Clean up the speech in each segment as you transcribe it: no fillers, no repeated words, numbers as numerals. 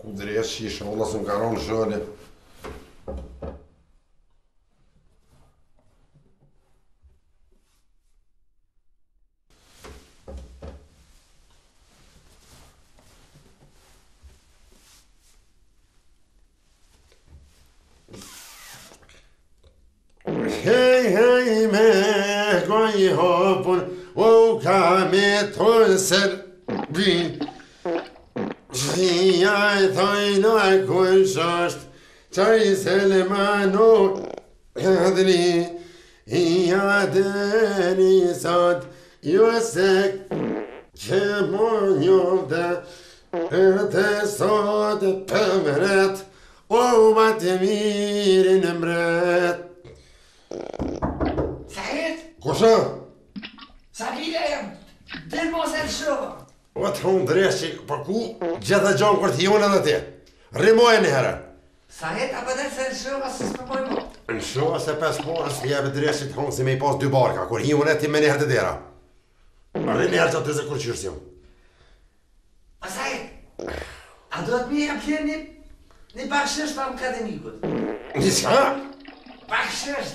Dresh shisha, Allah s'm ka rënë shële. Hej me goj hopun, o ka me tonsër bin. Shia e thojna kush është, qaj Selmanu edhri, hija deni sot, ju se që mu njovde, edhe sot pëmret, o ma të mirin mret. Sahet? Kusha? Sabile jam, del mos e lëshova. O të unë dreshi, për ku gjitha gjonë kërë t'jone dhe ti? Rimojë një herë. Sahet, apo del se lëshova se s'pë pojnë mo? Në shoha se 5 porës të jeve dreshi të unë si me i pas 2 barka, kur hijone ti me një herë të dera. Rri një herë që të zë kur qyrës jam. A Sahet, a do të mi e pjerë një bakshesh për akademikut? Një s'ka? Bakshesh!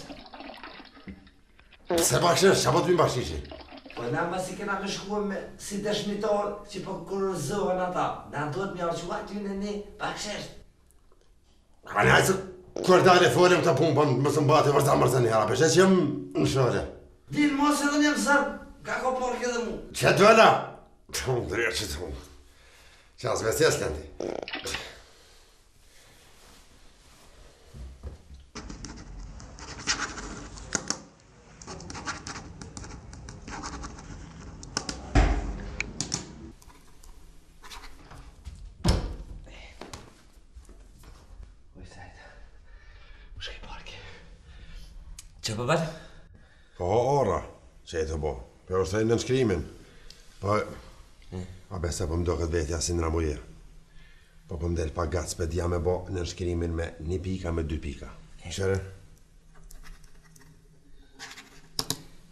Se bakshesh, që po të mi bakshishi? Po na ma si kena me shkuar me si dëshmitor që po kurorëzohen ata. Na duhet me arqua ty në një bakshesh. A një hajtë se kërë dalë e folem të punë, për më së mbate vërta mërëzën një hera, peshe që jem në shore. Dilë mos edhe një mësër, ka ko porke dhe mu. Që të vëlla? Të unë drejë që të unë. Që asë vesjes këndi. Që për bërë? Po, ora, që e të bo. Për është e në nënshkrimin. Po, a besa po më do këtë vetja si në ramuje. Po po më delë pa gatë s'pedia me bo në nënshkrimin me 1 pika me 2 pika. Shere?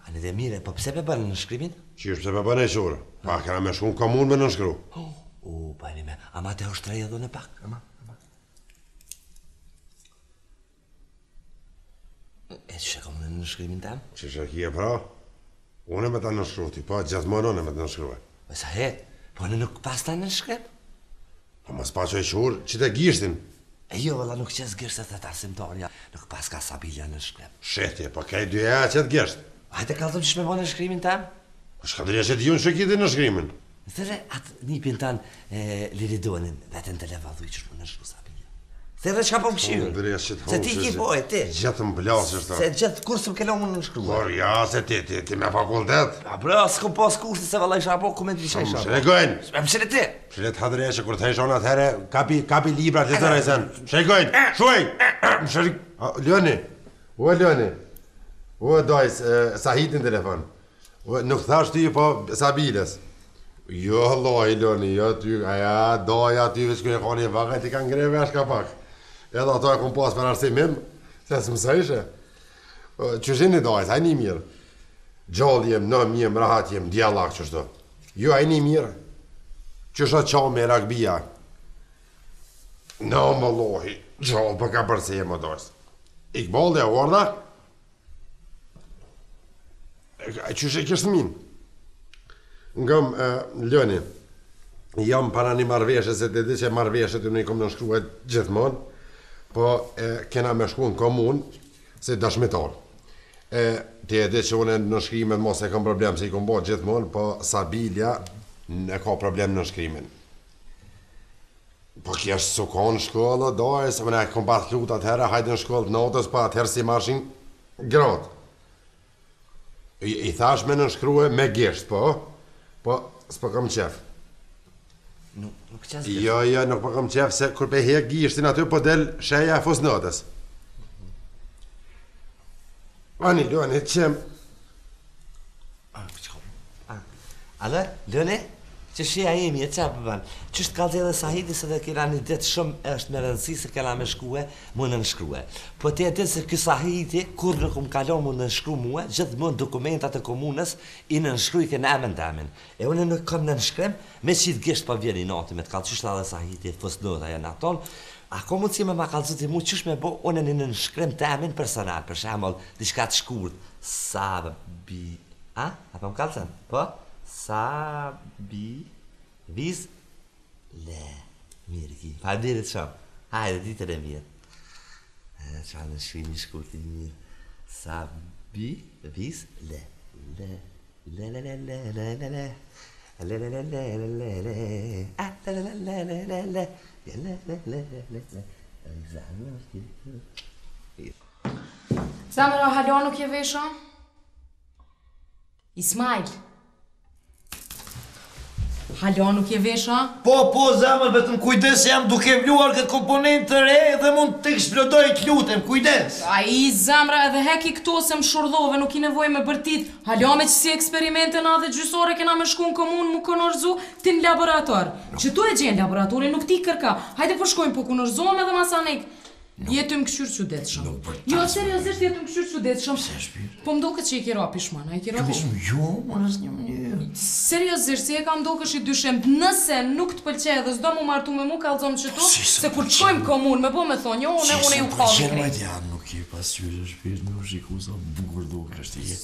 A në dhe mire, po pse për bërë në nënshkrimin? Qysh pse për bërë e shurë. Pa, kena me shku në komun me nënshkru. Pa një me, ama te ushtreja do në pak, ama. E që kom në nënshkrimin tem? Që shë kje pra? Unë me ta nënshkru ti, po gjithmonë unë me ta nënshkru. Po sa het, po në nuk pas ta nënshkrim? Po mos pa që e shurë, që te gishtin. E jo, valla nuk qes gishtet e ta arsimtarja, nuk pas ka Sabilja nënshkrim. Shetje, po kej 2 e që të gisht. Hajde kalzëm që shme bo nënshkrimin tem? Po shkadrija që t'ju në shëkiti nënshkrimin. Thërre, atë nipin tanë Liridonin, vetën të levadhuj që shmu nënshkru Sabilja. Thërre që ka po më këshirë? Se ti ki po e ti. Gjatë më plasë është ta. Se gjatë kursëm kelo më nënshkruar. Por ja, se ti me fakultet. A bra, s'kom pas kursi se valla isha po kument visha isha. Shrekojnë. Me më shire ti. Shret hadre që kur të hejshon atëhere, kapi libra të të rejsen. Shrekojnë, shuaj. Ljoni, Ljoni. Dojs, Sahit në telefon. Nuk thash ty po Sabiles. Jo, Allah, Ljoni, jo ty, aja, doja ty veç kërë e koni e vaka, ti ka ngre vesh ka pak. Edhe ato e kom pas për arsimim, se së mësa ishe. Qëshin i dojt, hajni mirë. Gjallë jem, nëm jem, rahat jem, djallak qështu. Jo, hajni mirë. Qësha qa me ragbija. Në më lohi, gjallë për ka përse jem o dojt. Ikbal dhe orda? Qëshe kështë minë? Ngëm, Ljoni, jam para një marveshe, se të di që marveshe të në i kom në nshkruat gjithmonë. Po kena me shku në komun si dashmitar. Ti e di që unë në shkrimet mos e kam problem se i kom bo gjithmonë, po Sabilja e ka problem në shkrimin. Po kje është su ka në shkollë, dojë, se mëne e kom bat lut atëherë, hajde në shkollë të natës, pa atëherë si marshin gratë. I thash me në nshkruje me gisht, po s'po kam qef. Nuk qes gisht? Jo, nuk po kam qef se kur pe hek gishtin aty po del sheja e fusnotës. Ani, Ljoni, qem... Ale, Ljoni, që shia imi e qa përban, qështë ka dhe dhe Sahidi se dhe kena një ditë shumë është me rëndësi se kena me shkue, mu në nëshkrue. Po të e ditë se kësë Sahidi, kur nuk më kalon mu në nëshkru mua, gjithë mund dokumentat e komunës i në nëshkru i kënë amen të amen. E une nuk kom në nëshkrem, me qitë gisht pa vjeni nati me të kalë qështë dhe Sahidi, fësnodha janë aton, ako mund si me ma kalëzit i mu qështë me bo, une në nëshkrem të amen personal, për shemëll, diçka të shkurt, Sabi, a po më kalëzën, po? Sabi, viz, le, mirë ki, falderit shumë, hajde ditër e mirë. Qa në shkrimi shkurtin mirë, Sabi, viz, le, le, le, le, le, le, le, le, le, le, le, le, le, le, le, le, a, le, le, le, le, le, le, le, le, le, le, Zamra, halo nuk je vesha? Ismail. Halo nuk je vesha? Po, zemër, vetëm kujdes jam duke vluar këtë komponent të re dhe mund të eksplodoj të lutem, kujdes. Ai, Zamra, edhe heki këto se më shurdhove, nuk i nevoj me bërtit. Halo me që si eksperimente na dhe gjysore kena me shku në komunë mu konërzu ti në laborator. Që tu e gjenë laboratori, nuk ti kërka. Hajde po shkojmë po konërzome dhe masanik. Jetu më këshyrë që detë shumë. Jo, seriosisht jetu më këshyrë që detë shumë. Po më do këtë që i kira pishmana, i kira pishmana. Jo, më nësë një mënyrë. Seriosisht, si e kam do kështë i dyshem, nëse nuk të pëlqe dhe s'do mu martu me mu, kalzom që tu, se kur qojmë komunë, me po me thonë, jo, une ju kohë krejtë. Majtë janë, nuk i pasqyrë, shpirë, nuk shiku sa bukur do kështë i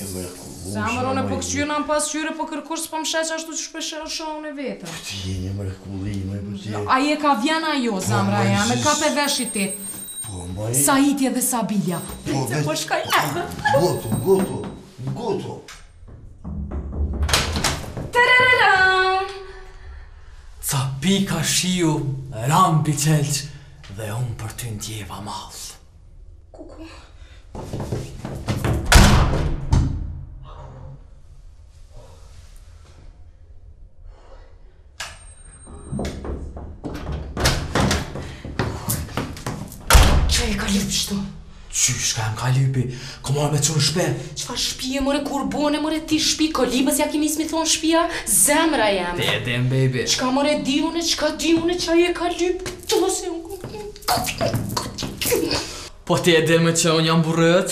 e mërkullu. Zamër, une po këshyrë në pasqyrë, po kërkush s'po më sheq ashtu që shpeshe shohën e vetë. Po ti je një mërkullime, po ti je... Aje ka vjena jo, Zamra, ja, me ka pe veshit ti. Po, maj... Saiti edhe Sabilja. Se po shkaj edhe. Goto. Tarararam! Ca pika shiu, rambi qelq, dhe unë për ty ndjeva malë. Kuku. Që e ka lypë shtu? Qysh ka m'ka lypi, ko marrë me qunë shpe. Qfar shpije, more, kur bone, more, ti shpi, kolibës ja ki nisë mi thonë shpia, zemra jam. Te edhem, baby. Qka more diune, qka qa e ka lypë, këto se unë... Po te edhem që unë jam burët?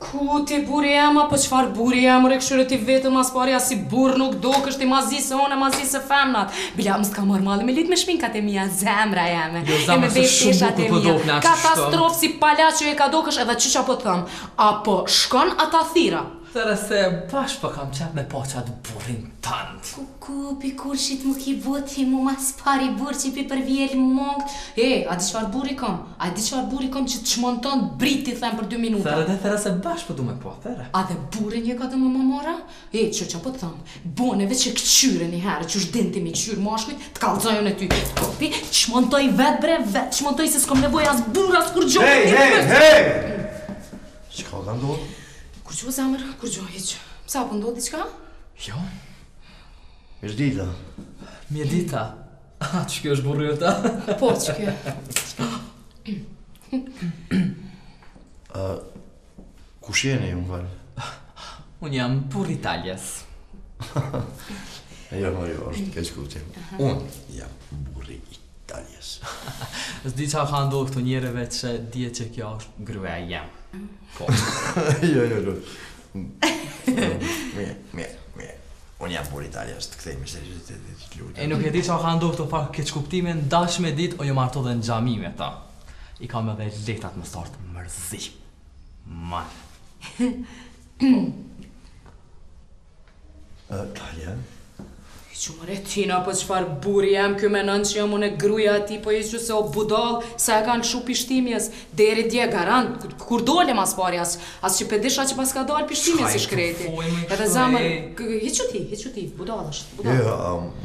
Ku ti buri jema, po qfar buri jema, re këshyre ti vetëm mas parja si burë nuk do kështë i mazi se one, mazi se femnat. Bila, më s'ka marrë malë me litë me shpinkat e mija, zemra jeme. Jo, zemra se shumë bukur po do këna që shto. Katastrofë si pala që e ka do kështë edhe që qa po të thëmë. Apo shkon ata thira. Tëre se bash po kam qep me po qatë burin tënd. Kuku, pi kurshit mu ki boti mu mas pari burë që pi për vjeli mongë. A di qfar buri kom? A di qfar buri kom që të shmonton briti them për 2 minuta? Tëre se bash po du me po, tëre. A dhe burin je ka dhe më mora? Që po të thëmë, boneve që këqyre një herë, që është dinti mi qyrë mashkujt, të kalzojon e ty. Kopi, që shmontoj vetë bre, vetë, që shmontoj se s'kom nevoj as bur, as kur gjohë. Hey! Që ka ndohë? Kur gjohë, zamër, kur gjohë, heqë. Psa po ndohë diqka? Jo. Mirë dita. Mirë dita. Që kjo është burrëta? Po, që kjo. Kush jeni, unë falë? Unë jam burr Italjes. Jo, është keq kuptim. Unë jam burri Italjes. S'di qa ka ndohë këto njerëve që dje që kjo është gruaja jem. Po. Jo. Mirë. Unë jam burri Italjes, të kthejmë seriozitetit të lutem. E nuk e di qa ka ndohë këto farë keq kuptimin, dash me dit o jo marto dhe në gjami me ta. I kam edhe letat më sartë mërzi. Talja? Që mëre tina, po qfar buri jam kjo me nënë që jam unë e gruja ati, po e që se o budal, sa e kanë shu pishtimjes, deri dje garant, kur dole mas pari, as që pedisha që pas ka dal pishtimjes i shkreti. Edhe zamër, hiqë ti, budal është, budal. Jo,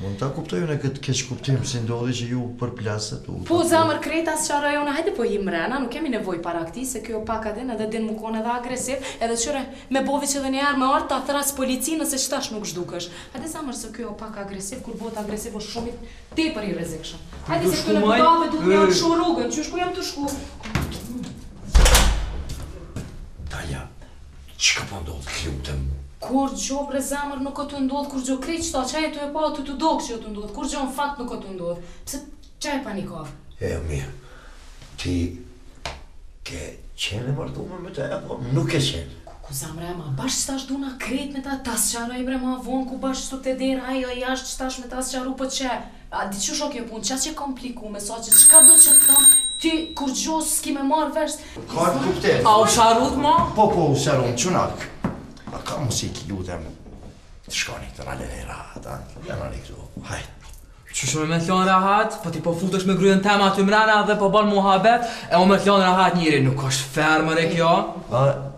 mund ta kuptojnë e këtë keq kuptim, si ndodhi që ju përplasët u... Po zamër kreta së qa rajona, hajde po hi mrena, nuk kemi nevoj para këti, se kjo paka din edhe din mu kone edhe agresiv, edhe qëre me bovi që dhe njerë me artë ta thras polici nëse qëtash nuk zhdukësh. Hajde zamër se kjo paka agresiv, kur bota agresiv është shumë tepër i rrezikshëm. Hajde se këto në budallëve duhet me janë shu rrugën, që shku jam të shku. Talja, që ka po ndodhë të lutem? Kur gjo bre zemër nuk o të ndodh, kur gjo krejt qëta qaj e të e pa të të dokë që o të ndodh, kur gjo në fakt nuk o të ndodh. Pse qaj panikov? Mirë, ti ke qenë martume me te, apo nuk e qenë? Ku zemre ma, bashkë qëtash duna krejt me ta, tas qaroj bre ma vonë, ku bashkë së të dera, ajo jashtë qëtash me tas qaru për qe. A di që shok e punë, qa që komplikume, sa që qka do që të tam, ti kur gjo s'ki me marrë vesh. Ka të kuptet. A u sharut ma? Po, u sharun, qunak. A ka musik lutem të shkoni të nale e rahat, janë ali këtu, hajt. Që shumë me t'lon rahat, po ti po futesh me gryën tema aty mrena dhe po ban muhabet, e u me t'lon rahat njëri, nuk është fermër e kjo?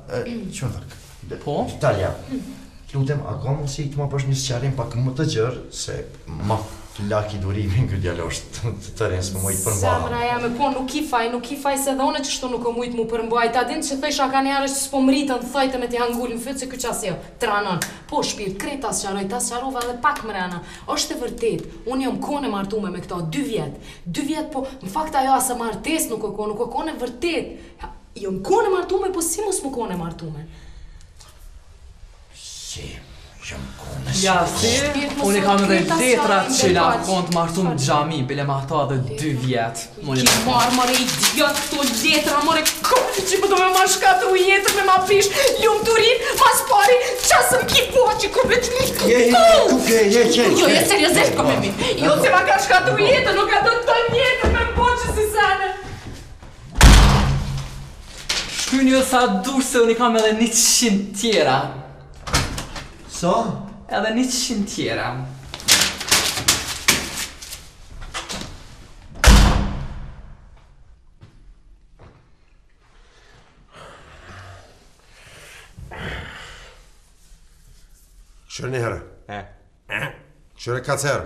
Qunak. Po? Talja, lutem, a ka musik të ma pësh një sqarim pak më të gjërë, se ma laki durimin këtë djallosh të rinë s'me mujtë përmbajt. Zemra jame, po nuk i faj se dhe one që shto nuk o mujtë mu përmbajt. Ta din që thëjsh a ka njerë që s'po mritën të thajtë me t'i hangull në fytë se këtë qasjo, tranon. Po shpirt, krejt tas qaroj, tas qarova dhe pak mrena. Është e vërtet, unë jam kone martume me këta, 2 vjet. 2 vjet, po në fakt ajo asë martes nuk o kone vërtet. Jam kone martume, po si mos mu kone martume? Si, jam kone si. Ja, si, unë i kam edhe letrat që la kont martum gjami, bile ma ta dhe 2 vjet. Ki marë, mare, idiot, këto letra, mare, kone që më do me ma shkatru jetër me ma prish, lumë të rinë, mas pari, qasëm ki po që kome të mitë. Jo, seriosisht kome mi. Jo, se ma ka shkatru jetër, nuk ka do të të jetër me më që si sene. Shkynjo sa dush se unë i kam edhe 100 tjera. Sa? Edhe 100 tjera. Këshërë një herë. Këshërë 4 herë.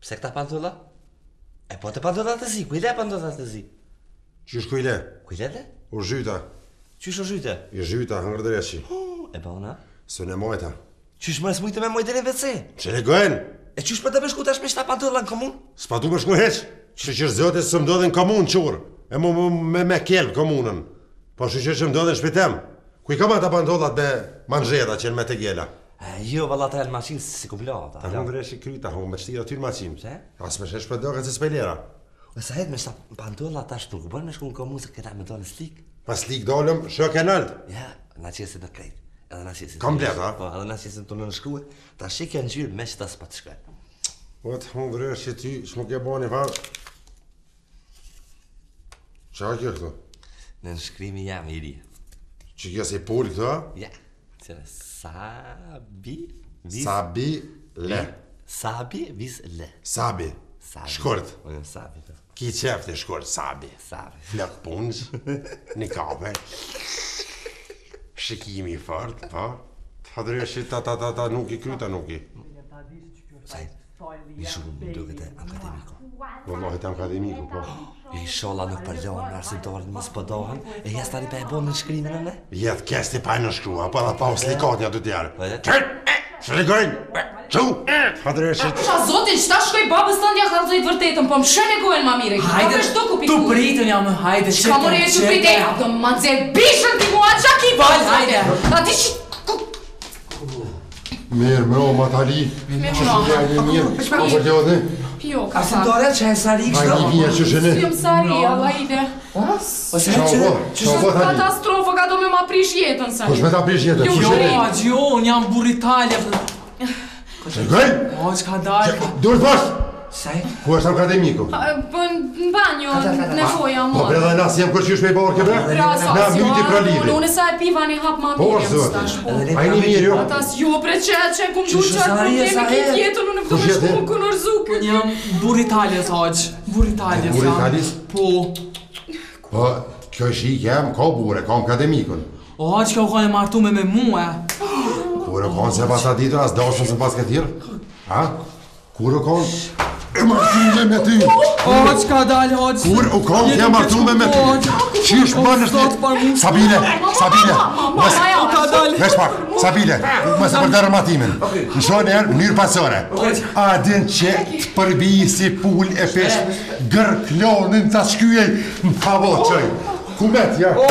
Pse këta pantolla? E po të pantolla të zi, kujle pantolla të zi? Qysh kujle? Kujle dhe? U zhyta. Qysh o zhyte? I zhyta, hëngërdreshi. E pa una? Së në mojta. Qysh më smujte me mojtën e WC? Që legojnë? E qysh për të bëshku tash me shta pantolla në komun? S'pa du më shku heq. Që zote së më do dhe në komunë qurë. E me kelë komunën. Po që më do dhe në shpitem. Kuj ka ma ta pantollat me manxeta që në me të gjela? Jo, valla ta e në maqinë si kumplata. Ta hëngëreshi kryta, me shtira ty në maqinë. Pse? As me shesh për doke se s'pejlera. E sa het me shta pantolla tash nuk bën me shku në komunë se këta me do në slik? Pas lik dolëm, shok e nalt. Ja, na qesit në krejt. Edhe na qesit Komplet, a? Po, edhe na qesit të në nëshkruhe. Ta shikja në gjyrë me që ta s'pa të shkaj. O të hëngëreshi ty, shmo ke bo një farë. Qa kjo këto? Në nëshkrimi jam i ri. Që kjo se i poli këto, a? Ja, qëre Sabi, Sabi le. Sabi, vis le. Sabi. Shkurt. Unë jam Sabi, po. Ki qefti shkurt, Sabi. Sabi. Flok punës, një kape. Shikimi i fort, po. Ta dreshi ta nuk i kryta nuk i. Sajt, i shumë më duket e akademiku. Wallahi të akademiku, po. E i sholla nuk përgjohën në arsimtarët më s'pëdohën, e jes tani pa e bon në shkrimin e ne? Jetë kesti pa në shkrua, po edhe pa u slikat një të tjerë. Po edhe? Qërë! Shlikojnë! Qu! Ta dreshi. Qa zotin, qëta shkoj babës të ndja kalzoj të vërtetën, po më shënegojnë ma mire. Hajde, tu pritën jam, hajde, Qka mërë e tu pritën, ja, do më dze bishën ti mua, qa ki bëllë, hajde. A ti që... Mirë, më o matali. Mirë, po përgjodhe. Jo, ka sa. Arsimtare që e sari kështë Hajde, vija që shëne. Si jëm sari, Allah ide. Qa Katastrofë, ka do me ma prish jetën, sari. Kush me ta prish jetën? Jo, unë jam burr Italia. Shlikojnë? O, qka dalë? Dur të bashkë! Sajt? Ku është akademiku? Në banjo, në foja Po më. bre dhe nasë jam kërqysh me i borë ke bre? Na myti pra lidhi. Unë sa e piva një hap ma Po, mirë. zote. A i një mirë jo? Atas jo bre që kum du Qështë qatë Sarije, probleme këtë jetën, unë këto Kush me jete? shku më kënërzu Unë jam burr Italia, saq. Burr Italia. Burr Italis? Po. Po, kjo shik jam, ka bure, kam akademikun. O, që ka u kone martume me mua. Kur e konë se pas aditur, as dashën se pas këtirë? Ha? Kur e konë? E martume me ty! O, qka dalë, o, që... Kur u konë të martume me ty? Qysh bërë është të... Sabine! Sabine! Vesh pak! Sabine! Më se përdërë matimin. Në shonë erë mënyrë pasore. A din që të përbi si pull e pesh gërë klonin të shkyjej në pavoqoj. Ku met, ja? O,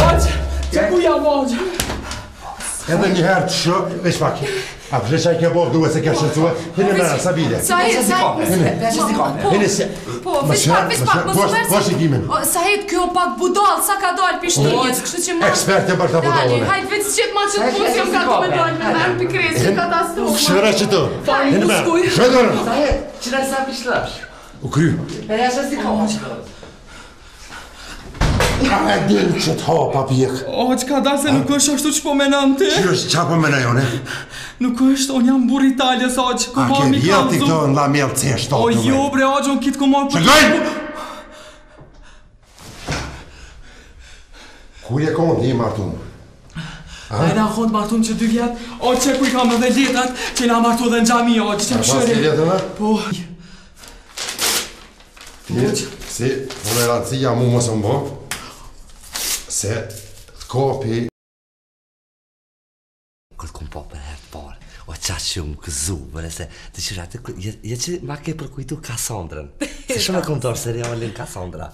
që ku jam, o, që... Edhe një herë të shë, veç pak. A përshë ke bovë duhe se ke shërcue? Hini mëra, Sabile. Hini si... Po, veç pak, Po shikimin. Sahet, kjo pak budal, sa ka dalë pishtinjës, kështu që ma... Eksperte për ta budalone. Hajt, veç qëtë ma që të pusë, jam ka të me dalë me mërë për kresë, katastrofë. Shëra që të. Hini mëra, shëdërën. Sahet, qëra sa pishlash? U kry. Perja që si ka? E din që të hapa pjek. O, që ka da se nuk është ashtu që po menon ti? Që është qa po mena jone? Nuk është, unë jam burr Italjes, o, që ku A ma ke mi vjetë i kalzu. këto në la mjellë të ceshtë. O, jo, bre, o, që unë kitë ku ma për... Shëgojnë! Kur e konë i martun? A e na konë martun që 2 vjetë, o, që ku i kam edhe letrat, që i na martu dhe në gjami, o, që që më shëri. Po... Si, tolerancija mu mos më bo, se të kopi... Këtë kom po për herë të parë, o qa që më këzu, bërë se të qëra të je që ma ke përkujtu Kassandrën. Se shumë e kom dorë serialin Kassandra.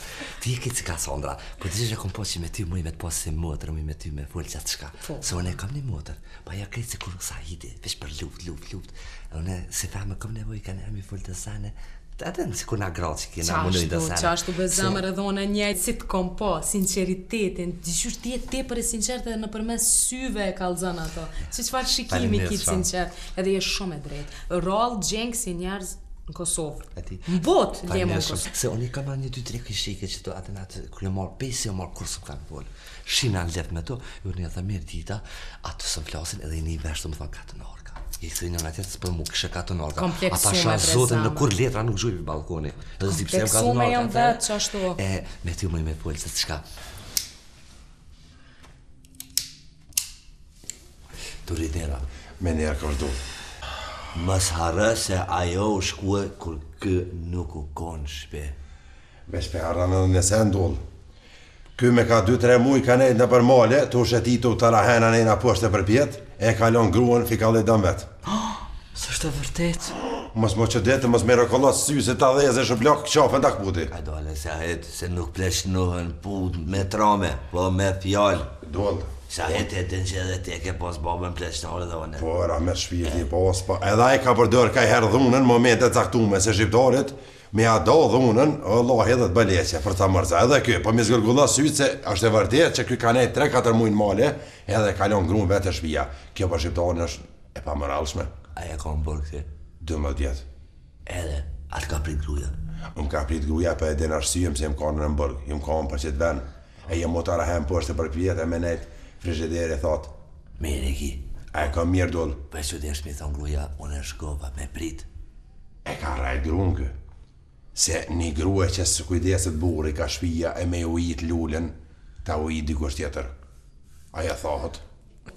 Ti e këtë si Kassandra, po të qëra kom po që me ty mu i me të posë si motër, mu i me ty me full qatë shka. Se unë e kam një motër, pa ja këtë se kur Sahidi, vesh për luft. Unë se fame kom nevoj ka ne mi full të sane, atë si kur na gratë që kena mundu i dësene. Qashtu bezamër edhe unë njëjtë si të kom po, sinceritetin, dishur ti e te për e sinqert edhe në përmes syve e kalzën ato. Që qëfar shikimi kitë sinqert, edhe je shumë e drejtë. Rallë gjengë si njerëz në Kosovë. Në botë, lemo në Kosovë. Se unë i kam një 2-3 këshike që të atë natë, kër e marë pesi, e marë kursë më kanë volë. Shina në letë me to, ju një dhe mirë dita, atë së më flasin edhe i një veshë të më thonë katë në orka. I kësë një nga tjetës për mu kështë katë në orka. Ata shra zotën në kur letra nuk zhujë për balkoni. Kompleksume jam vetë që ashtu. Me ty më i me folë se të shka. Turi nera. Me njerë kërdu. Mës harë se ajo u shkue kur kë nuk u konë shpe. Vesh pe arran edhe nëse ndollë. Ky me ka 2-3 muj ka nejtë në për male, të ushetitu të rahena nejna poshtë e për pjetë, e kalon gruën fikallit dëm vetë. Së është e vërtet. Mos mo që detë, mos me rëkollos sy se ta dheze shë blok qafën ta këputi. Ka dole se ahet se nuk pleshnohen put me trame, po me fjallë. Dollë. Sa ahet e të në që edhe te ke pas babën pleshnore dhe one. Po, ra me shpirti, pas, po. Edhe ai ka përdor ka herë dhunën, momente caktume se shqiptarit, me a do dhunën, Allah edhe të bëleqe për ta mërza. Edhe kjo, po me zgërgulla sytë se është e vërtet që kjo ka nejtë 3-4 mujnë male, edhe kalon grunë vetë e shpia. Kjo për shqiptarin është e pa mëralshme. Aja ka më bërë këti? 12 vjetë. Edhe, atë ka prit gruja? Më ka prit gruja për e din arsyem se më ka në Nëmburg, më ka për qëtë ven. E jem motara hem poshtë për pjetë e me nejtë frigideri thot. Mire ki. A e ka mirë dollë. Për që desh mi thonë gruja, unë e shkova me prit. E ka rajt grunë kë. Se një grue që së kujdeset buri ka shpia e me ujit lullën, ta ujit dikush tjetër. Aja thohët.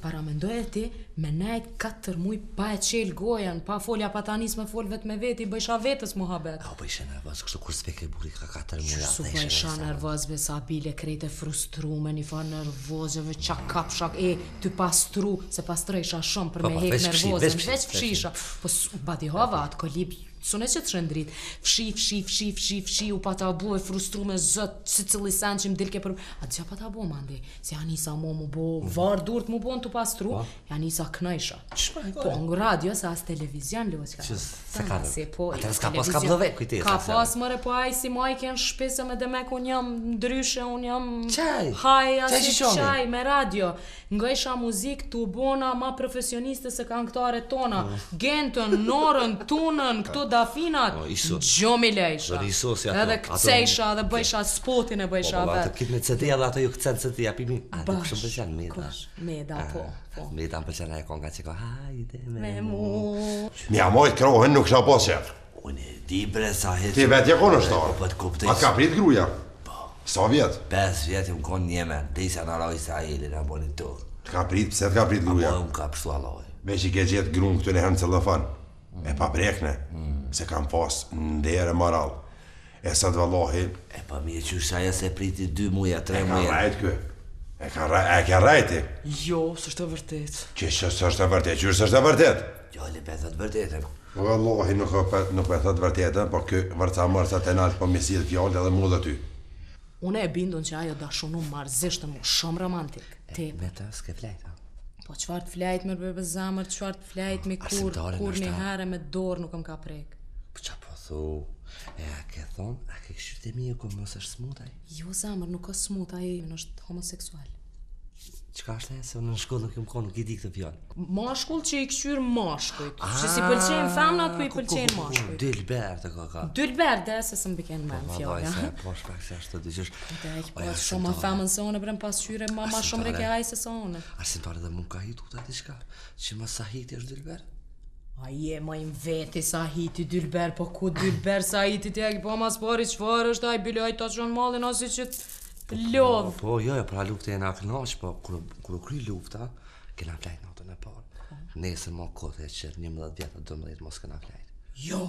Para mendoj e ti, me nejt 4 muj pa e qelë gojen, pa folja pa tanis me fol vet me veti, bëjsha vetës muhabet. A, bëjshe nervoz, kështu kur s'peke buri ka 4 muja. Su bëjsha nervoz, besa bile krejt e frustrume, një fa nervozëve, qa kapshak, ty pastru, se pastrejsha shumë për me hek nervozën, veç fshisha. Po badi hava atë kolib, sune që të shëndrit, fshi, u pa ta bu e frustru me zët, si cili sen që m'dilke për... A të që pa ta bu, mandi, si Anisa mu bu, varë durët mu bu në të pastru, Anisa knajsha. Po, në radio, se as televizion, lo që ka... Se ka dhe, atër s'ka pas ka blove, kujti. Ka pas mëre, po aj si majke në shpese me demek, unë jam ndryshe, unë jam... Qaj? Haj, asi qaj, me radio. Ngajsha muzik të ubona ma profesioniste se këngëtare tona. Gentën, norën, tunën, këto dafinat, gjomi lejsha. Edhe këcejsha, edhe bëjsha spotin e bëjsha vetë. Atë kitë me CD-a dhe ato ju këcen CD-a pimi. A, të kështë më pëlqen Meda. Meda, po. Meda më pëlqen e konga që ka hajde me mu. Mja mojt krohen nuk shna pas qef. Unë di bre sa hetë. Ti vetë konë është Po të kuptej. A ka prit gruja? Sa vjetë? 5 vjetë më konë njeme, dhe isa në roj Israeli në boni tur. Ka prit, pse t'ka prit gruja? Apo më ka pështu alloj. Veç i ke gjithë grunë këtu në herën cellofan. E pa prekne, se kam pas ndere moral. E sa t'vallohi... E pa mi e qyshaja se priti 2 muja, 3 muja. E ka rajt kë? E ka rajti? Jo, së është e vërtet. Që së është e vërtet, që është e vërtet? Jo, li pe thët vërtetën. Vallahi nuk e thët vërtetën, po kë vërca mërca të nalë po misil fjallë edhe mu dhe ty. Une e bindun që ajo dashunu marzishtën mu shumë romantik. Me të s'ke flejta. Po çfarë të flajt me bebe zamër, çfarë të flajt me kur një herë me dorë nuk më ka prek. Po qa po thu, a ke thonë, a ke këshyrt e mi e ko mos është smut ai? Jo zamër, nuk është smut, ai është homoseksual. Qka është e, se unë në shkollë nuk konë, nuk i di këtë fjallë. Mashkull që i këshyr mashkujt, që si pëlqen femnat, po i pëlqen mashkujt. Dylber të ka. Dylber, dhe se së më biken me në fjallë. Vallaj, se po shpek se ashtë të dyqysh. Dhe e po shumë ma femën se one, brem pas qyre ma shumë reke aj se se one. Arsimtare dhe mund ka hitu të diçka, që ma sa hiti është Dylber? A je ma im veti sa hiti Dylber, po ku Dylber sa hiti të e po mas pari qëfar është aj bile aj ta qonë malin asi që lodh. Po, jo, pra luftë e na knaq, po kur u kry lufta, kena flajt natën e parë. Nesër ma kote e qërë 11 vjetë, 12 mos kena flajt. Jo.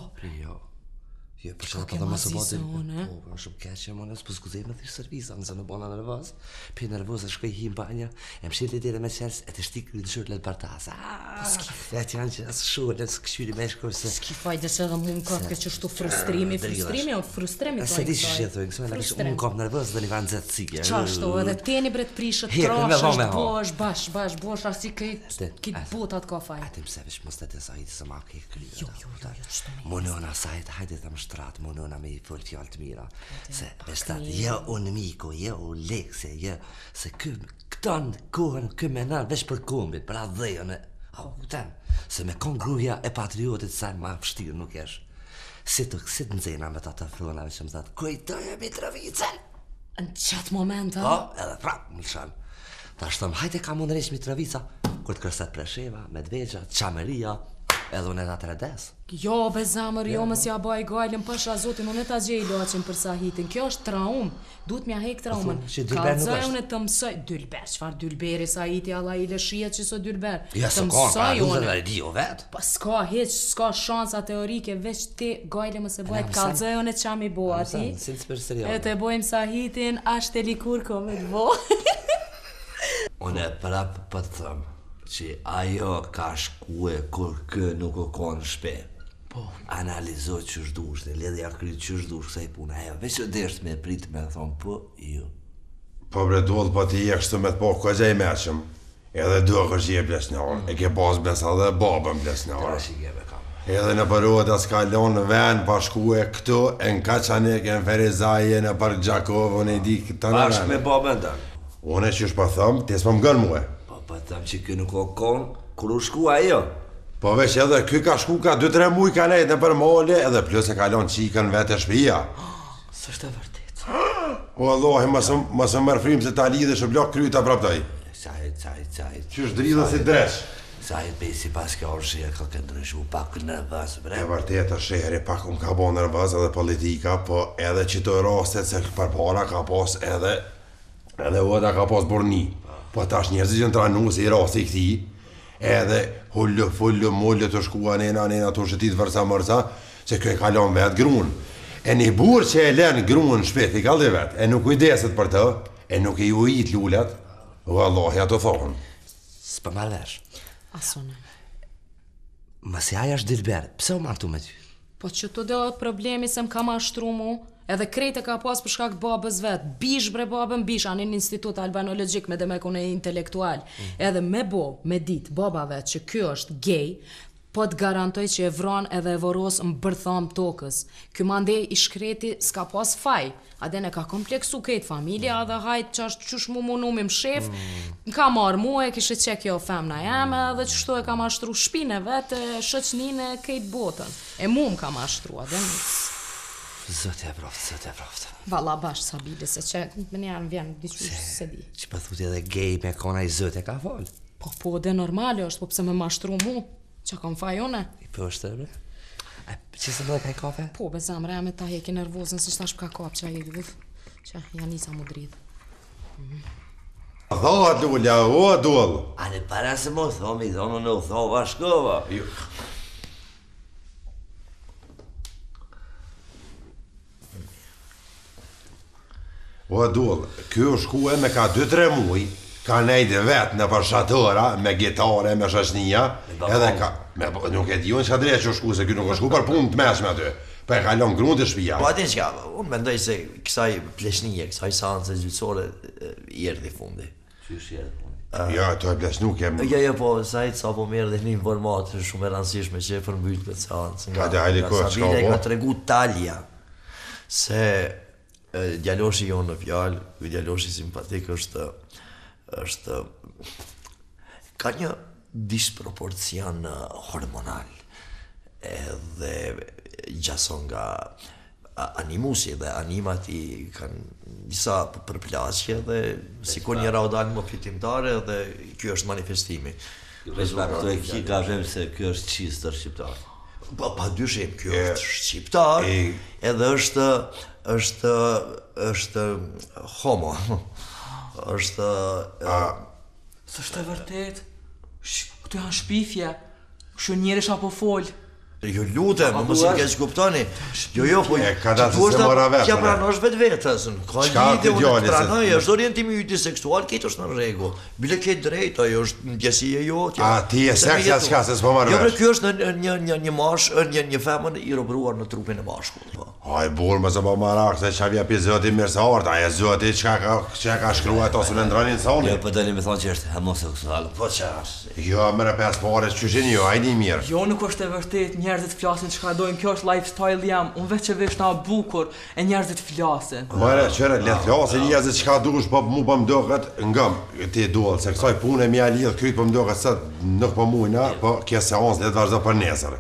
Jo, për që dhe dhe mësë bote, po, shumë keqe, më nësë, për s'kuzej me thishë servisa, nëse në bona nervoz, për nervoz e shkoj hi në banja, e më shirë të dire me qërës, e të shtikë në shurë letë partas. E të janë që asë shurë, nësë këshyri me shkurë se... Ski fajde se dhe mu më ka ke qështu frustrimi o frustrimi se di që shqetoj, kësë me lakë unë kam nervoz dhe një vanë zetë cikë. Qashtu, edhe teni bret prishët, trashës, bosh, asi këtë botat ka faj. Ati mëse vesh mos të të sajtë se ma ke kryo. Më nëna me i full fjallë të mira. Se veshtat, jo unë miko, jo u lekse, jo. Se këtan kohën, menar vesh për kombit, për adhejën e... Se me kon gruja e patriotit sa ma fështirë nuk esh. Si të nëzena me ta të fronave që më thatë, kujtoj e Mitrovicën. Në qatë moment, Po, edhe prap, më lëshan. Ta shtëm, hajte ka mund resh Mitrovica, kur të kërset Presheva, Medvegja, Qameria, edhe unë edhe atredes. Jo, be zamër, jo mësë ja baj gajlën, pasha zotin, unë e ta gjej loqin për sa hitin. Kjo është traum, duhet mja hek traumën. Kalzaj unë e të mësoj, Dylber, qfar Dylberi sa hiti, alla i lëshia që so Dylber. Ja, së konë, pra duzën e dio vetë. Pa s'ka heq, s'ka shansa teorike, veç ti gajlën mëse bajt, kalzaj unë e qam i bo ati. E të bojmë sa hitin, ashtë e likur ko me të bo. Unë e prap për të thëmë që ajo ka shkue kur kë nuk o konë shpe. Po. Analizo që shdush, dhe ledhja kryt që shdush, kësa i puna ajo. Veç që desht me prit me thonë, po, jo. Po bre duhet po ti e kështu me të po këgja i meqëm. Edhe do kështë je blesnjarë. E ke pas blesa dhe babën blesnjarë. Edhe në përruat as ka lonë ven pa shkue këtu, e në Kaçanik, e në Ferizaje, në për Gjakovë, në i di këtë në Bashk me babën të. Une që shpa thëmë, ti s'pa më gënë muë. Po thëmë që kë nuk o konë, kur u shkua ajo. Po veç edhe kë ka shku ka 2-3 muj ka nejtë në për mole, edhe plus e kalon qikën vetë e shpia. Së është e vërtit. O Allahi, mësë mërë frimë se ta lidhe shë blok kryta praptoj. Sajt. Qysh dridhe si dresh. Sajt besi pas ka orë shirë ka këndrëshu pak nervës, bre. E vërtet është shehri pak ka bo nervës edhe politika, po edhe që të rastet se përpara ka pas edhe oda ka pas burni. Po tash njerëzit që në tranu se i rasti i këti, edhe hullu, mullu të shkua nena të shëtit vërsa mërsa, se kjo e kalon vetë grunë. E një burë që e len grunë shpet i kalli vetë, e nuk kujdeset për të, e nuk i ujit lullet, o Allah, ja të thonë. S'pë malvesh. Asone. Mësi aja është Dylber, pse u martu me ty? Po që të do problemi se më ka mashtru mu, edhe krejtë ka pas për shkak të babës vetë, bish bre babën bish, anë në institut albanologjik me dhe me kone intelektual, edhe me me dit baba vetë që kjo është gay, po të garantoj që e vron edhe e voros më bërtham tokës. Kjo mandej i shkreti s'ka pas faj, adene ka kompleksu kejtë familja edhe hajt që është qysh mu më shef, ka marrë mua e kishe qek jo femna jeme edhe qështu e ka mashtru shpine vetë, shëqnine kejtë botën. E mu më ka mashtru, adene. Zëtë e vroftë. Valla bashkë sa bile, se që më njerën vjen diqysh se di. Që për thuti edhe gej me kona i zëtë e ka folë? Po dhe normale është, po pëse me mashtru mu, që kam faj une. I për është të bre? Që se më dhe ka i kafe? Po, be zamre, me ta heki nervozën, se shtash për ka kap që a i dhëth, që janisa mu dridhë. Dhat, Lulja, o dollë. Ale para se më thomi, thonë në u thova shkova. O dollë, kjo shkue me ka 2-3 muj, ka nejtë vetë në përshatëra, me gitare, me shashnia, edhe ka... Nuk e di unë që ka drejtë që shku, se kjo nuk është shku për punë të meshme aty. Pa e kalon grunë të shpia. Po ati qka, unë mendoj se kësaj pleshnije, kësaj seanse gjyqësore i erdhi fundi. Qysh i erdhi fundi? Ja, to e bles nuk jem... Ja, po, sajt sa po merë dhe një informatë shumë e rëndësishme që e përmbyt për seancë. Hajde, kohë, çka Sabine ka tregu Talja se djaloshi jonë në fjalë, djaloshi simpatik është ka një disproporcion hormonal edhe gjason nga animusi dhe animati kanë disa përplasje dhe sikur një raudal më fitimtare dhe kjo është manifestimi. Respektoj ki ka vëm se kjo është qistër shqiptar. Pa dyshim, kjo është shqiptar edhe është homo. Është... S'është e vërtet? Këtu janë shpifje. Kështu njerësh apo fol. Jo lutem, mos e keq kuptoni. Jo, po ka datë se mora vetë. Ja pranosh vetvetes. Ka lidhje me pranoj, është orientimi yt seksual, këtë është në rregull. Bile ke drejt, ajo është ndjesia jote. Ti je seksia s'ka se s'po marr. Jo, por ky është një mash, një femër i robëruar në trupin e bashkullt, po. Ai burr mos e bë marak se çavia pi zoti mirë sa ort, ai zoti çka ka shkruar ato në ndranin soni. Jo, po dalim me thonë që është homoseksual. Po ças. Jo, më pas pore çyshin jo, ai di mirë. Jo, nuk është e vërtet, njerëzit flasin çka dojnë, kjo është lifestyle jam, unë veç që vesh na bukur e njerëzit flasin. More, çera le flasin njerëzit çka dush, po mu po mdoket ngam, ti duall se kësaj pune më ja lidh kryt po mdoket se nuk po mujna, po kjo seancë le të vazhdo për nesër.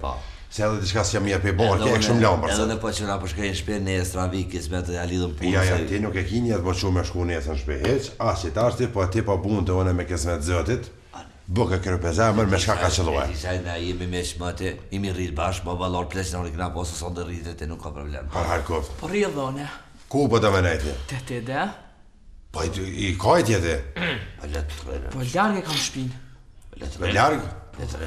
Se edhe diçka s'jam mirë pe bor, ke shumë lëmbër. Edhe në po që na po shkojnë shpe nesër vikis me të ja lidhëm punën. Ja, ti nuk e ki njerë po shumë me shku nesër në shpe hiç, as që tashti, po ti po bunë të une me kismet zotit. Buke kërë zemër me shka ka qëllua. Na jemi me shmate, jemi rritë bashkë, po valor plesin në rikna posë son dhe rritet e nuk ka problem. Par Harkov. Po rrë dhone. Ku po të menajti? Te dhe? Po i kajt jeti? Po largë kam shpinë. Me largë?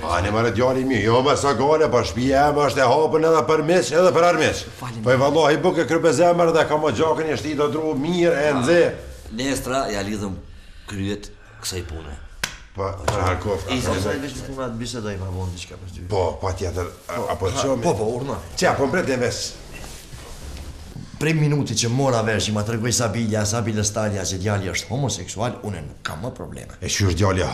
A një mërë djali mi, jo me sa gale, po shpija e më është e hapën edhe për miq edhe për armiq. Po i vallohi buke kërë zemër dhe ka më gjakën i shti do dru mirë e nëze. Nestra ja lidhëm kryet kësaj pune. Po, për Harkov. Sa i veç të punat bisedoj ma vonë diçka për ty. Po, pa tjetër, apo të qomi. Po, urna. Qa, po mbret e vesh. Prej minuti që mora vesh, i ma tërgoj Sabila Stalja që djali është homoseksual, une nuk kam më probleme. E që është djali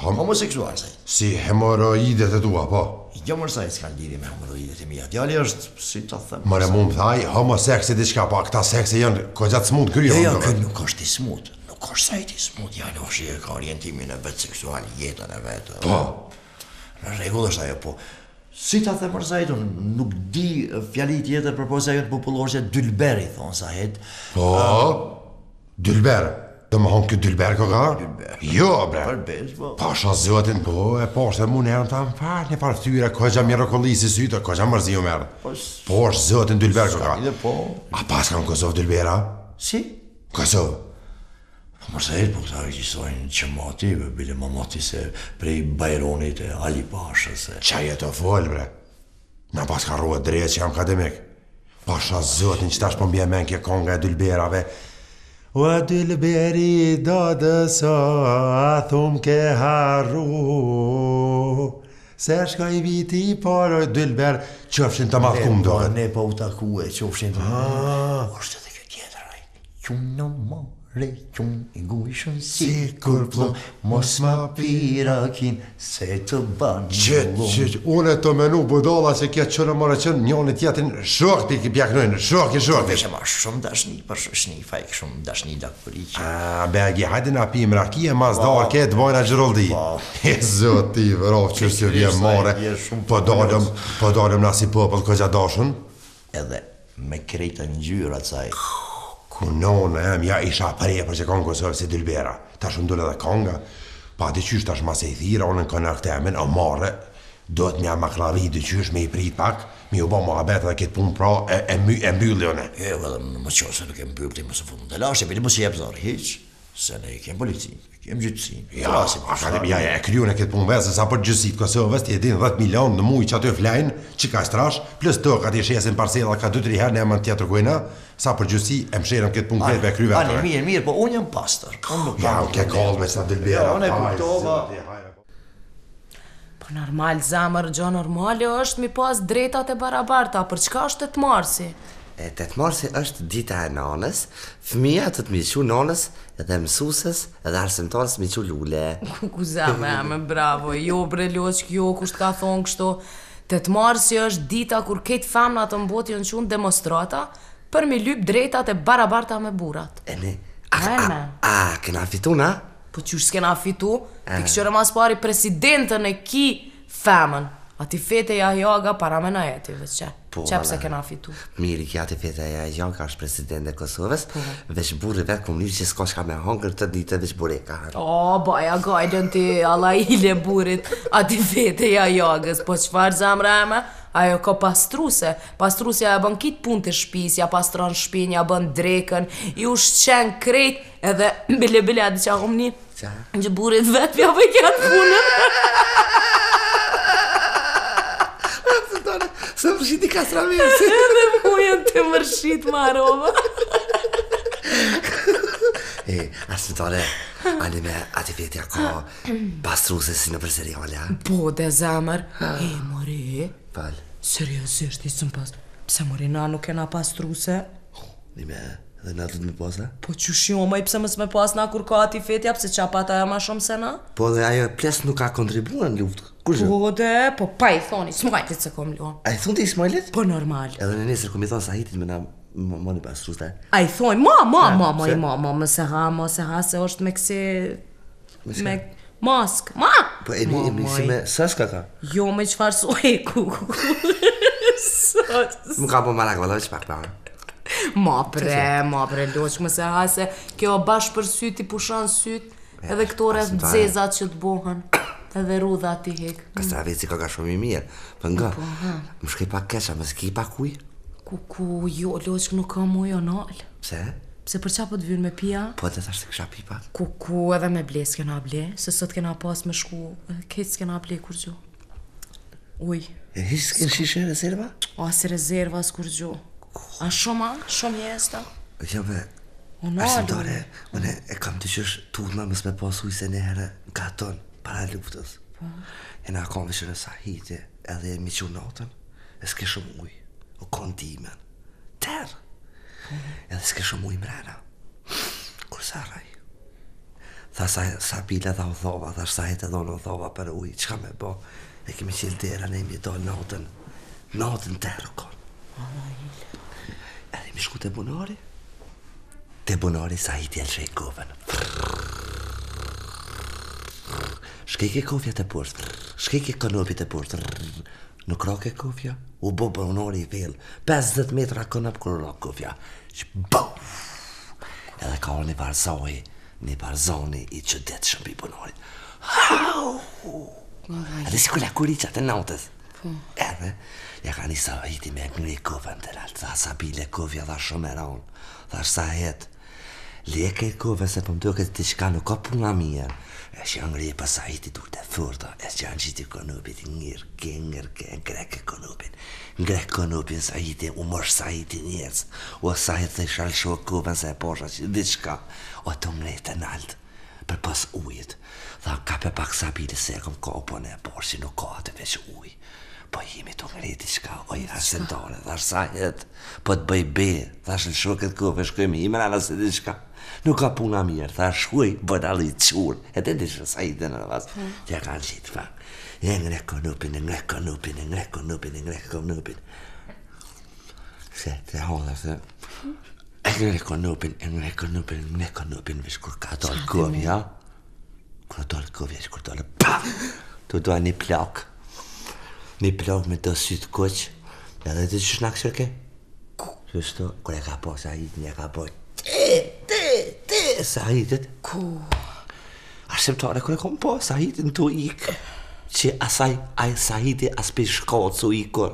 homoseksual, saj. Si hemoroidet e tua, po? Jo mërë saj s'kan lidhje me hemoroidet e mija. Djali është, si të thëmë... Mëre mu më thaj, homoseksi diçka, po këta seksi janë kojgjat smut kryo. Jo, këtë nuk është i smut. Nuk është sajt i smut, Jaloshi e ka orientimin e vetë seksual, jetën e vetë. Po. Në rregull është ajo, po. Si ta them Sajt, nuk di fjali tjetër përpos ajo të popullore Dylberi, thonë Sajt. Po, Dylber. Do më honë këtë Dylber ko ka? Jo, bre. Përbes, po. Pasha zotin, po, e poshtë e mu nërën ta më farë një parë thyre, kojgja mirakollisi sytë, kojgja mërzi ju merë. Po është zotin Dylber ko ka? A pas kam Kosovë Dylbera? Si? Kosovë. Mërsejt, po këta regjisojnë që mati, bile më mati se prej Bajronit e Ali Pashës. Qaj e të folë, bre. Na pas ka ruët drejtë që jam akademik. Pasha zotin që tash po mbje men kje konga e Dylberave. O Dylberi do dëso, a thum ke harru. Se shkoj viti parë, Dylber, qëfshin të mathkum do. Ne po u takue, qëfshin të mathkum. Është edhe kjo tjetër, aj. Qunë në mo. Requn i gujshën si kur plum, mos ma pirakin se të banë Qëtë, unë e të menu budala që kjetë qërë mërë qënë njën e tjetin shok t'i ki pjaknojnë, shok. Veshe ma shumë dashni, për shni fajk shumë dashni lakë për i që. Begi, hajde na pim rakie, mas darë ketë bojna gjëroldi. E zoti, vërov që së vje more, po dalëm na si popëll këgja dashën. Edhe me krejta në gjyra caj. Kunonë em, ja isha pare për që kanë Kosovë si Dylbera. Ta shumë dole dhe konga, pa të qysh tash mas e i thira, unë në konaktemin, o marre, do të një maklavi të qysh me i prit pak, mi u bo më abet dhe këtë punë pra, e mbylli une. E, vëllë, më qo se nuk e mbyll ti më së fundë, dhe lashe, bili më si jep zarë, hiq, se ne i kem policin, kem gjytësin. Ja, akademia e kryune këtë punë vesë, sa për gjysit Kosovës, ti e din 10 milion në mujë që aty flajnë, që ka strash, plus të ka ti shesin parcela ka 2-3 herë në emën tjetër kujna, sa për gjysi e msherën këtë punë kretë me kry vetër. Ani, mirë, po unë jam pastor. Ja, unë ke kallë me sa Dylbera. Unë e kuptova. Po normal, zamër, gjo normali është mi pas drejtat e barabarta, për çka është të të marsi? 8 marsi është dita e nanës, fëmija të miqu nanës edhe mësuses edhe arsimtarës miqu lule. Kuzeme, bravo, jo bre loqk, jo kusht ka thonë kështu. 8 marsi është dita kur këtë femna të mbot janë qunë demonstrata për me lyp drejtat e barabarta me burat. Kena fitu, na? Po qysh s'kena fitu? Ti këshore mas pari presidentën e ki femën. Ati fete ja jaga para me na jeti, veç që pse kena fitu. Miri, kja ati fete ja jaga është president e Kosovës, veç burri vetë komunirë që s'ka shka me hongër të ditë veç burri ka hërë. O, baja gajden ti alla ile burit, ati fete ja jagës, po qfar zamra eme? Ajo ka pastruse, pastrusja e bën kitë punë të shpis, ja pastron shpin, ja bën drekën, i ushqen krejt, edhe bile adi qa komni, që burit vetë pja për kjatë punën. Së mërshit i kastramirës. Edhe mujen të mërshit marova. Asëtore, ani me ati fetja ka pastruse si në për seriale, Po, dhe zemër. Mori, Val. seriosisht, isëm pas. Pse mori, na nuk kena pastruse? Nime, dhe na du të me posa? Po qysh jo, ma i pse mës me pas na kur ka ati fetja, pse qapata e ma shumë se na? Po dhe ajo ples nuk ka kontribua në luftë. Kur shë? Po dhe, po pa i thoni, s'majtit se kom luan. A i thunë të Ismailit? Po normal. Edhe në nesër kom i thonë Sahitit me na më një pastruse. A i thoni, ma, më se ha, se është me kësi... Me mask, ma! Po e mi si me sëska ka? Jo, me qfar soj ku. Më ka po marak, valla veç pak pa. Ma bre, loq, më se ha se kjo bash për syt i pushan syt, edhe këto rreth dzezat që të bohen, edhe rudha ti hek. Kastraveci ka shumë i mirë, për nga, më shkej pak keqa, më s'ki pak kuj? Ku, jo, loq, nuk ka mu jo nalë. Pse? Pse për qa po të vynë me pia? Po të tash të kësha pi pak? Ku, edhe me ble s'kena ble, se sot kena pas me shku, keq s'kena ble kur gjo. Uj. E hish s'ken shishe rezerva? O, se rezerva s'kur gjo. A shumë jesta? Jo me, arsimtare, une e kam të qësh turna mës me pas uj se ne herë nga tonë, para luftës. E na kam vishë në Sahiti, edhe e mi që natën, e s'ke shumë uj, o kondimen, terë, edhe s'ke shumë uj mrena. Kur sa raj? Tha sa pile dha u dhova, tha Sahit edhe unë u dhova për uj, qka me bo? E kemi qilë dera, ne imi dojnë natën terë u konë. Edhe mi shku të bunari. Te bunari Sahiti elë shej kofën. Shkejke kofja të poshtë, shkejke kanopje të poshtë. Nuk rake kofja, u bo bunari i vel. 50 metra kanop kërë rak kofja. Edhe ka një barzoni i qëdet shumë i bunarit. Edhe si kula kuriqat e nautës. Edhe, ja ka një Sahiti me ngri kofën të rallë. Tha sa bile kofja dha shumë e raun. Tha Sahit, leke kofën se për më duke të qka nuk ka puna mirë. E që janë ngri për Sahiti dur të furta. E që janë qitë i konopit ngrek konopin Sahiti, u mosh Sahiti njerës. O Sahit të shalë shok kofën se e posha që diçka. O të ngrej të naltë për pas ujit. Tha ka pe pak sa bile se e kom ka po në e posh që nuk ka atë veç uj. Po jemi të ngrejti qka, oj, arsentare, thash Sahit, po të bëj be, thash në shokët kofë, shkojmë i mërana se di qka. Nuk ka puna mirë, thash shkuj, bëjt alë i qurë, e të ndishë Sahit dhe në vas, që ka në qitë fa. E ngre konupin. Se, të hodha se, e ngre konupin, vish kur ka dalë kofja, kur dalë kofja, që kur dalë, paf, të dojë një plak. Një plak me të sytë koq, edhe të që shnak shërke? Qështu, kër e ka po Sahitin, e ka po te Sahitit. Ku? Arsimtare, kër e kom po Sahitin të ikë, që Sahiti as për shkallë të ikër.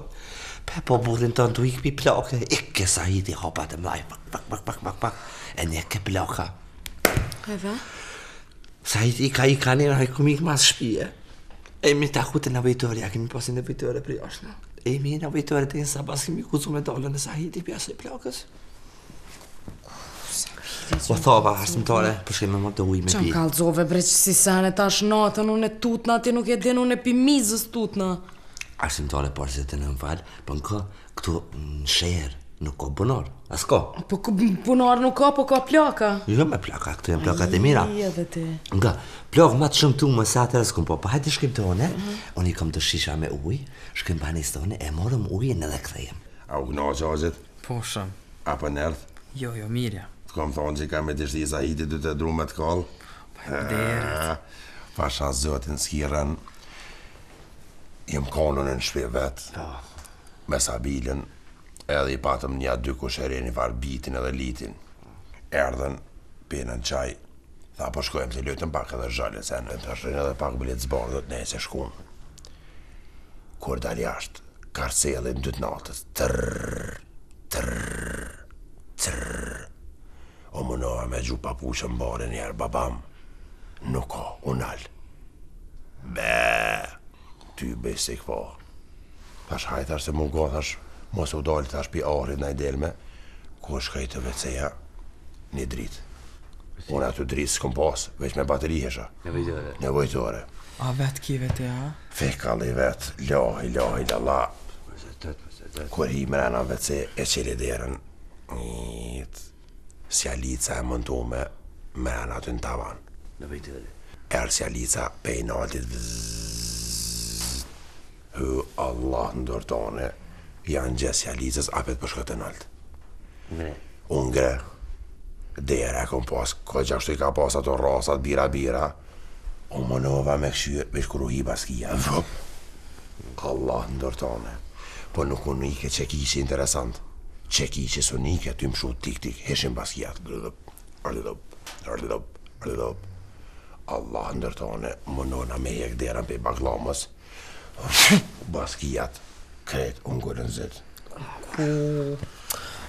Pe po burin të në të ikë pi plake, ikke Sahiti hopa të mlaj, pak, e një ke plaka. Edhe? Sahiti ika një rajkum ikë mas shpije. E mi taku të nëvejtore, ja kemi pasin nëvejtore për jashtë. E mi nëvejtore të njësa pas kemi kucu me dalën e Sahiti pjasë e plakës. O thova, arsimtare, përshke me më të uj me pi. Qam kalzove bre që si sene tash natën, unë e tutna, ti nuk e din, unë e pi mizës tutna. Arsimtare, parë se të në më falë, për në këtu në Nuk ka bunar, as ka. Po bunar nuk ka, po ka plaka. Jo me plaka, këtu janë plakat e mira. Edhe ti. Nga, plak ma të shëmtume se atër s'kum po, hajde shkim të one, unë I kam të shisha me uj, shkim banis të one, e morëm ujin edhe këthejem. A u gna qazit? Po shumë. Apo nërth? Jo, mirja. Të kom thonë që ka me të shti Zahidi du të dru me të kall. Pasha zotin s'kiren, jem konën në shpi vetë, me Sabilin, edhe I patëm një dy kusherin I farë bitin edhe litin. Erdhen, pinën qaj, tha po shkojmë të lutëm pak edhe zhallet, se në të shrinë edhe pak bilet zbardhët, ne se shkum. Kur dal jashtë, karcelin dytë natës, o mënoha me gju papushën bare njerë, babam, nuk ka, unal. Ty besik po. Thash hajtash se mungo, thash, mos u dalë thash pi ahrit na I delme, ku shkaj të WC-ja, një dritë. Unë aty dritë s'kom pas, veç me bateri hesha. Nevojtore. A vetë ki vete, a? Fekalli vetë, lahi, lalla. Kur hi mrena WC e qeli derën, sjalica e mëntume mrena aty në tavan. Erë sjalica pej naltit Allah ndërtone, janë gjë sjalicës apet për shkët e nalt. Unë ngre, dere e kom pas, ko gjashtu I ka pas ato rasat, bira, unë mënova me këshyë, veç kër u hi baskia, Allah ndërtone. Po nuk unë ike që kishi interesant. Që kishi së nike, ty më shu tik, heshim baskijat. Allah ndërtone, mënona me jek dera pe baklamës. Baskijat, kret, unë gërën zët.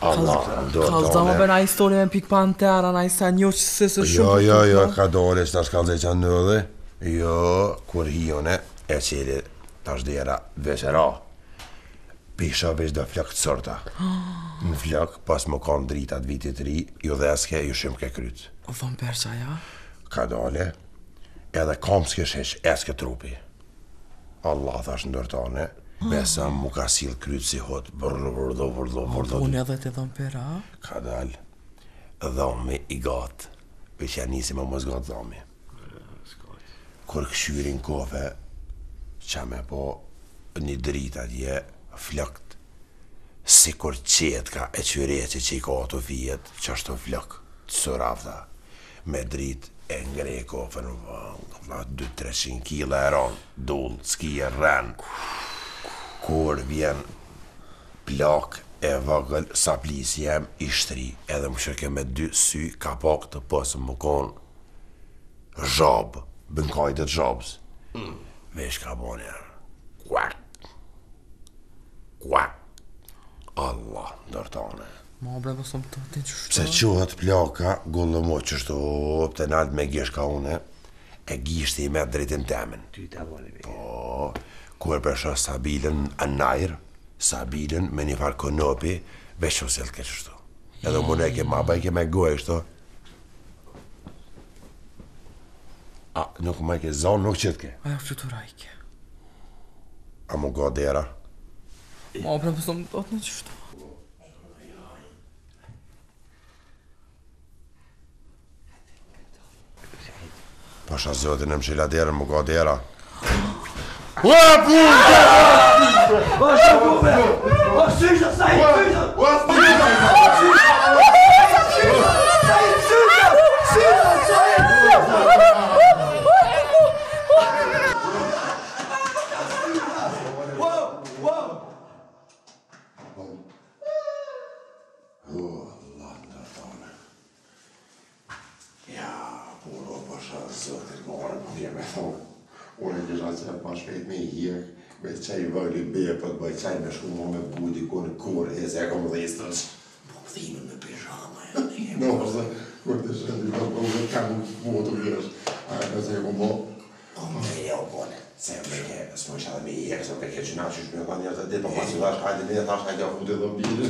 Allah ndërtone. Kalzama be na histori me pik pantera, na isa njoq se së shumë. Jo, ka dole që tash kalzaj që nëdhe. Jo, kur hione, e qeli tash dera veçera. Pisha veç dhe flak të sërta. Në flak, pas më kanë dritat vitit ri, ju dhe eske, ju shumë ke kryt. O thon persha, ja? Ka dole, edhe kam s'ke shesh, eske trupi. Allah thash ndërtane, besa mu ka sil kryt si hot, vërdo. Unë edhe të thon pera, a? Ka dal, dhami I gatë, veç ja nisi më mos gatë dhami. Kur këshyrin kofe, qa me po një drita dje, flakt, si kur qetka e qyreqe që I ka ato fijet, që është të flak, të sërafta, me drit e ngrej kofën, 200-300 kila e ran, dull, s'ki e ren, kur vjen plak e vagël, saplisi jem I shtri, edhe më shërke me 2 sy, ka pak të pësë më konë zhabë, bënkajtët zhabës, vesh ka boni, kuak, Allah ndërtane. Ma bre, pësëm të ti qështu. Se quhet plaka, gullë mo qështu, të nalt me gishka une, e gishti I me dritin temin. Po, kur përsho Sabilin a najrë, Sabilin me një farë konopi, veç që silë ke qështu. Edhe mune ke ma bajke me goj qështu. A, nuk me ke zonë, nuk qëtë ke. Aja fëtu rajke. A mu go dera. Ma bre, pësëm të ti qështu. Pasha zotin e mshila derën, mu go dera. Unë e kisha që ma shpejt me I hjek, me qaj vëgli bepët, bëj qaj me shku me budi ku në kur, e se e kom dhistës. Po dhime me pijama, e në kemë. No, se, kur të shëndi të bëgë, kam votu vjesh, a e se e kom bo. O me e o bone, se me ke, s'mo isha dhe me I hjek, se me ke që na që shme dhe njerët e ditë, po pasi dhash hajde me, thash hajde a futi dhe mbili.